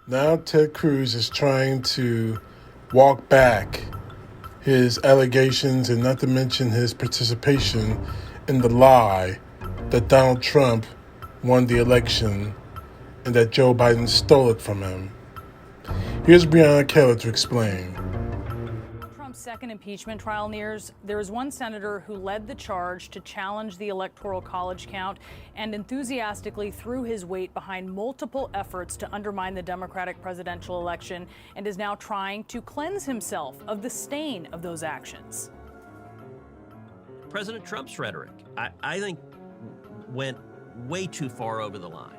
Now Ted Cruz is trying to walk back his allegations and not to mention his participation in the lie that Donald Trump won the election and that Joe Biden stole it from him. Here's Brianna Keller to explain. Trump's second impeachment trial nears. There is one senator who led the charge to challenge the Electoral College count and enthusiastically threw his weight behind multiple efforts to undermine the Democratic presidential election and is now trying to cleanse himself of the stain of those actions. President Trump's rhetoric, I think, went way too far over the line.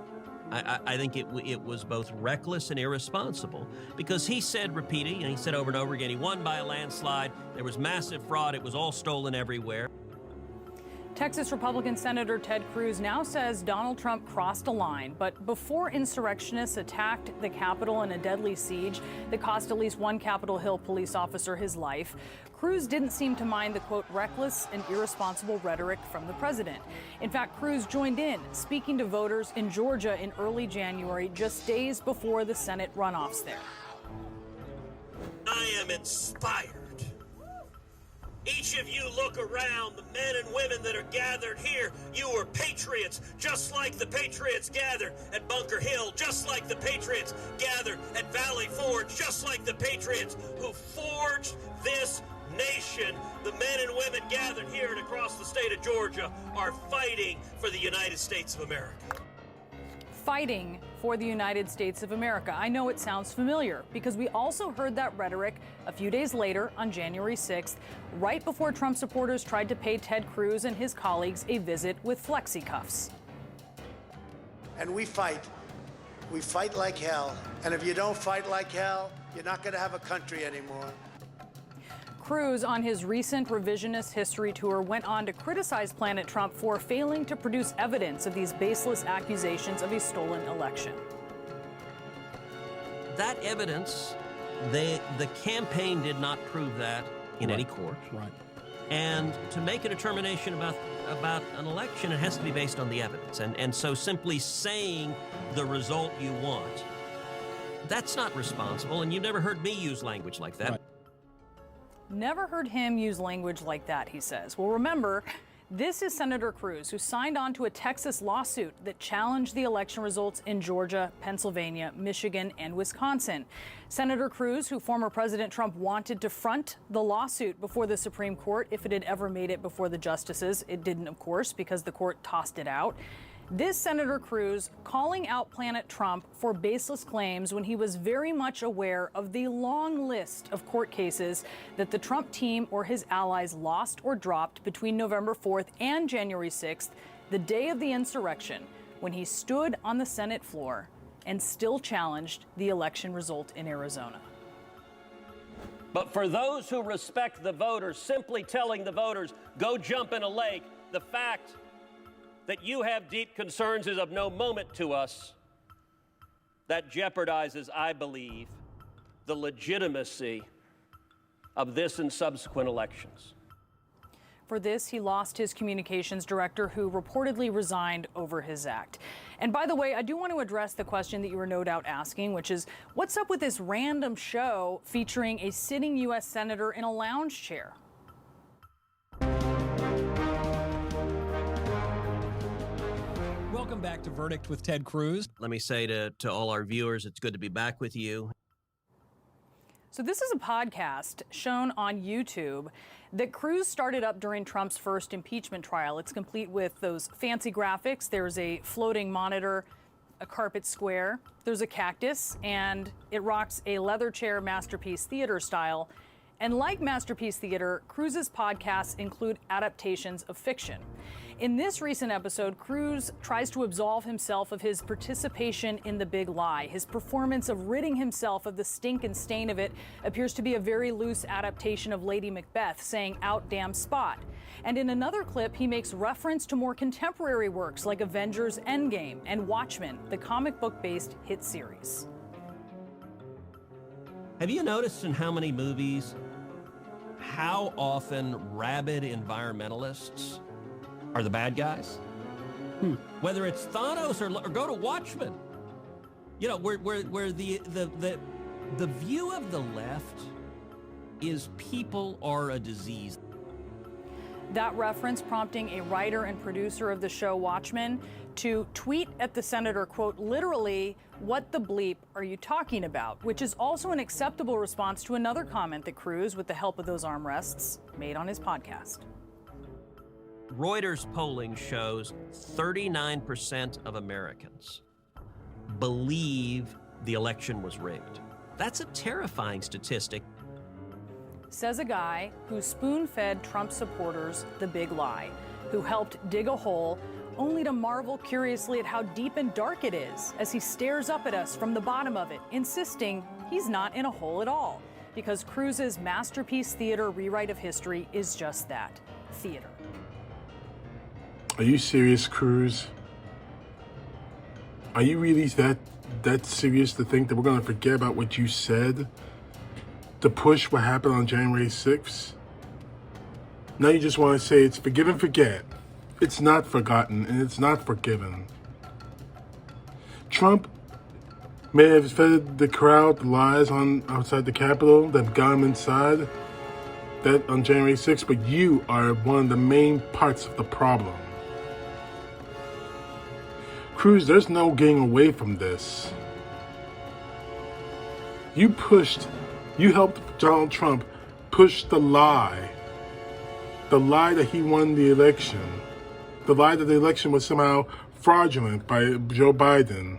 I think it was both reckless and irresponsible because he said repeating, and he said over and over again, he won by a landslide. There was massive fraud. It was all stolen everywhere. Texas Republican Senator Ted Cruz now says Donald Trump crossed a line, but before insurrectionists attacked the Capitol in a deadly siege that cost at least one Capitol Hill police officer his life, Cruz didn't seem to mind the, quote, reckless and irresponsible rhetoric from the president. In fact, Cruz joined in, speaking to voters in Georgia in early January, just days before the Senate runoffs there. I am inspired. Each of you look around, the men and women that are gathered here. You are patriots, just like the patriots gathered at Bunker Hill, just like the patriots gathered at Valley Forge, just like the patriots who forged this nation. The men and women gathered here and across the state of Georgia are fighting for the United States of America. Fighting for the United States of America. I know it sounds familiar because we also heard that rhetoric a few days later on January 6th, right before Trump supporters tried to pay Ted Cruz and his colleagues a visit with flexi cuffs. And we fight. We fight like hell. And if you don't fight like hell, you're not going to have a country anymore. Cruz, on his recent revisionist history tour, went on to criticize Planet Trump for failing to produce evidence of these baseless accusations of a stolen election. That evidence, the campaign did not prove that in any court. Right. And to make a determination about an election, it has to be based on the evidence. And so simply saying the result you want, that's not responsible. And you've never heard me use language like that. Right. Never heard him use language like that, he says. Well, remember, this is Senator Cruz, who signed on to a Texas lawsuit that challenged the election results in Georgia, Pennsylvania, Michigan, and Wisconsin. Senator Cruz, who former President Trump wanted to front the lawsuit before the Supreme Court if it had ever made it before the justices. It didn't, of course, because the court tossed it out. This Senator Cruz calling out Planet Trump for baseless claims when he was very much aware of the long list of court cases that the Trump team or his allies lost or dropped between November 4th and January 6th, the day of the insurrection, when he stood on the Senate floor and still challenged the election result in Arizona. But for those who respect the voters, simply telling the voters, go jump in a lake, the fact that you have deep concerns is of no moment to us. That jeopardizes, I believe, the legitimacy of this and subsequent elections. For this, he lost his communications director, who reportedly resigned over his act. And by the way, I do want to address the question that you were no doubt asking, which is, what's up with this random show featuring a sitting U.S. senator in a lounge chair? Welcome back to Verdict with Ted Cruz. Let me say to all our viewers, it's good to be back with you. So this is a podcast shown on YouTube that Cruz started up during Trump's first impeachment trial. It's complete with those fancy graphics. There's a floating monitor, a carpet square, there's a cactus, and it rocks a leather chair Masterpiece Theater style. And like Masterpiece Theater, Cruz's podcasts include adaptations of fiction. In this recent episode, Cruz tries to absolve himself of his participation in the big lie. His performance of ridding himself of the stink and stain of it appears to be a very loose adaptation of Lady Macbeth, saying, "Out damn Spot." And in another clip, he makes reference to more contemporary works like Avengers Endgame and Watchmen, the comic book-based hit series. Have you noticed in how many movies how often rabid environmentalists are the bad guys? Whether it's Thanos or go to Watchmen. You know, where the view of the left is people are a disease. That reference prompting a writer and producer of the show Watchmen to tweet at the senator, quote, literally, "What the bleep are you talking about?" Which is also an acceptable response to another comment that Cruz, with the help of those armrests, made on his podcast. Reuters polling shows 39% of Americans believe the election was rigged. That's a terrifying statistic. Says a guy who spoon-fed Trump supporters the big lie, who helped dig a hole only to marvel curiously at how deep and dark it is as he stares up at us from the bottom of it, insisting he's not in a hole at all, because Cruz's masterpiece theater rewrite of history is just that, theater. Are you serious, Cruz? Are you really that serious to think that we're going to forget about what you said to push what happened on January 6th? Now you just want to say it's forgive and forget. It's not forgotten and it's not forgiven. Trump may have fed the crowd the lies outside the Capitol that got him inside that on January 6th, but you are one of the main parts of the problem. Cruz, there's no getting away from this. You helped Donald Trump push the lie that he won the election, the lie that the election was somehow fraudulent by Joe Biden.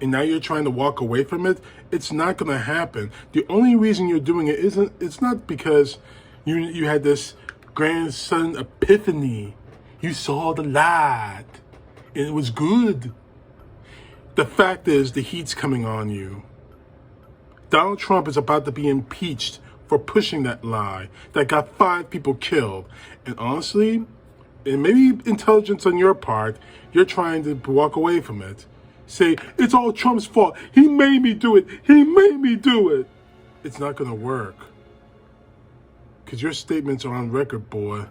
And now you're trying to walk away from it? It's not going to happen. The only reason you're doing it it's not because you had this grandson epiphany. You saw the light and it was good. The fact is, the heat's coming on you. Donald Trump is about to be impeached for pushing that lie that got 5 people killed. And honestly, and maybe intelligence on your part, you're trying to walk away from it. Say, it's all Trump's fault. He made me do it. He made me do it. It's not going to work. Because your statements are on record, boy.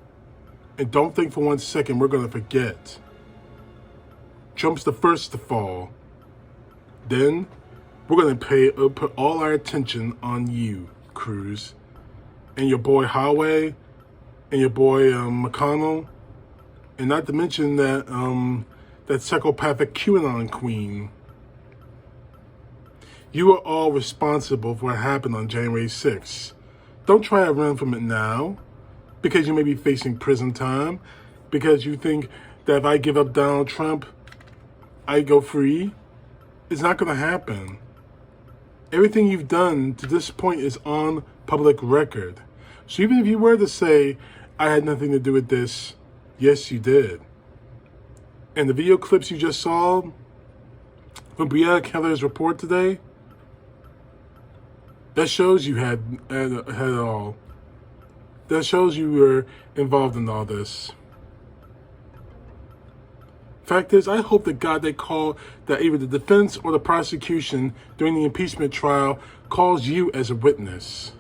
And don't think for 1 second we're going to forget. Trump's the first to fall. Then we're going to put all our attention on you, Cruz, and your boy Holloway, and your boy McConnell, and not to mention that psychopathic QAnon queen. You are all responsible for what happened on January 6th. Don't try to run from it now, because you may be facing prison time, because you think that if I give up Donald Trump, I go free. It's not going to happen. Everything you've done to this point is on public record. So even if you were to say, I had nothing to do with this, yes, you did. And the video clips you just saw from Brianna Keller's report today, that shows you had it all. That shows you were involved in all this. Fact is, I hope to God that either the defense or the prosecution during the impeachment trial calls you as a witness.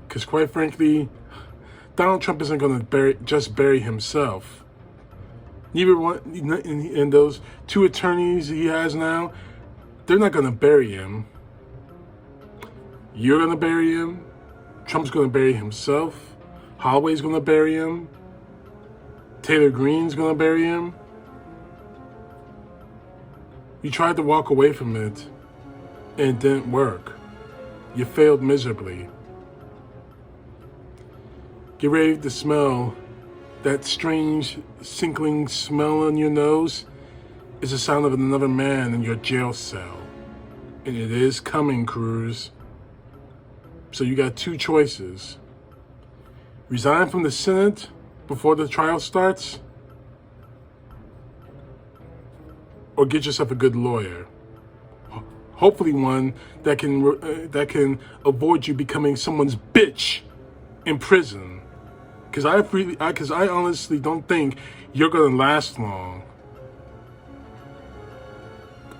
Because quite frankly, Donald Trump isn't going to just bury himself. Neither one, and those 2 attorneys he has now, they're not going to bury him. You're going to bury him. Trump's going to bury himself. Holloway's going to bury him. Taylor Greene's going to bury him. You tried to walk away from it, and it didn't work. You failed miserably. Get ready to smell that strange, sinkling smell in your nose. It's the sound of another man in your jail cell. And it is coming, Cruz. So you got 2 choices. Resign from the Senate before the trial starts, or get yourself a good lawyer. Hopefully one that can avoid you becoming someone's bitch in prison. Because I honestly don't think you're going to last long.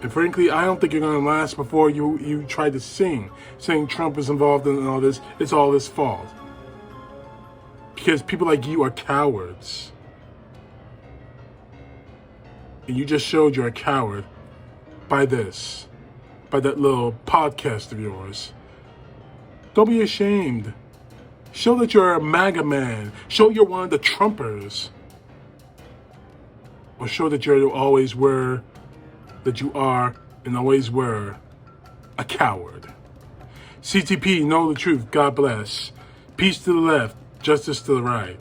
And frankly, I don't think you're going to last before you try to saying Trump is involved in all this. It's all his fault. Because people like you are cowards. And you just showed you're a coward by this, by that little podcast of yours. Don't be ashamed. Show that you're a MAGA man. Show you're one of the Trumpers. Or show that you always were, that you are and always were a coward. CTP, know the truth. God bless. Peace to the left, justice to the right.